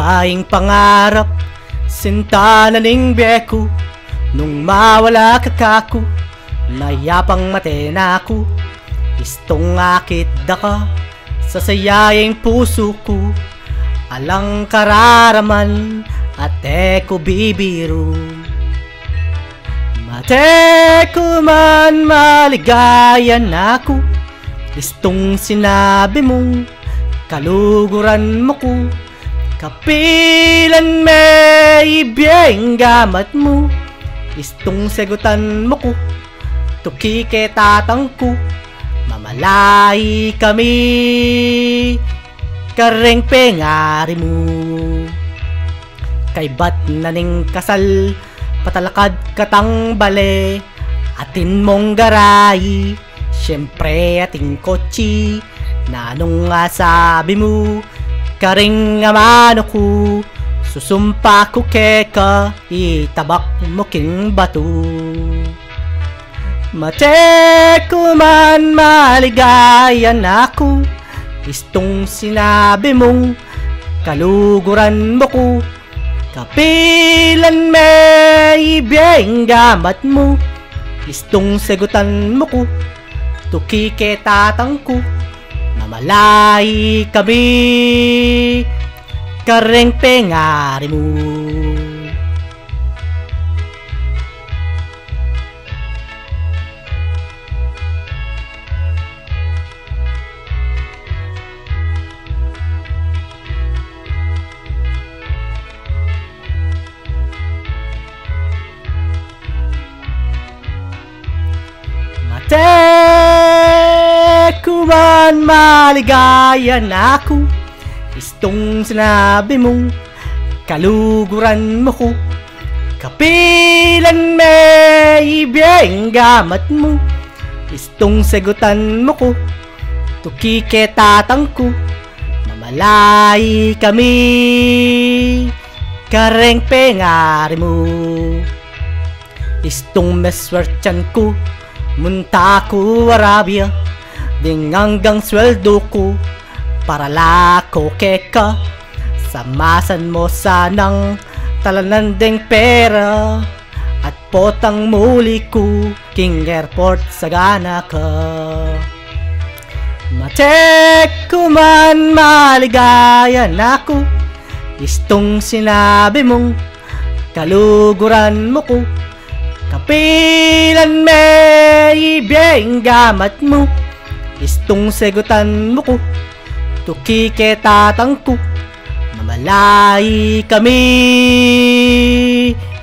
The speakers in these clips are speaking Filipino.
Maligayang pangarap, sinta na ning beko. Nung mawala ka kako, mayapang matena ko. Istong akit da ka, sa sayayang puso ko. Alang kararaman, ate ko bibiro. Mate ko man maligayan ako. Istong sinabi mong kaluguran mo ko. Kapilan may ibiyeng gamat mo. Istong segutan mo ko, tuki tatang ko. Mamalay kami, kareng pengari mo. Kay ba't naning kasal, patalakad katang bale. Atin mong garay, syempre ating kotsi. Nanong nga sabi mo, karing amano ko. Susumpa ko keka, itabak mo king bato. Mate ko man maligayan ako. Istong sinabi mong kaluguran mo ko. Kapilan may ibiyeng gamat mo. Istong segutan mo ko, tuki tatang ko. Mamalay kami, kareng pengari mo. Mate ko man maligayan ako. Istong sinabi mong kaluguran mo ko. Kapilan may ibiyeng gamat mo. Istong segutan mo ko, tuki tatang ko. Mamalay kami, kareng pengari mo. Istong meswertyan ko, munta ko Arabia. Ding hanggang sweldo ko, para lako keka. Samasan mo sanang talanan ding pera. At potang muli ko, king airport sa gana ka. Mate ko man maligayan ako. Istong sinabi mong kaluguran mo ko. Kapilan may ibiyeng gamat mo. Istong segutan mo ko, tuki tatang ko. Mamalay kami,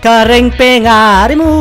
kareng pengari mo.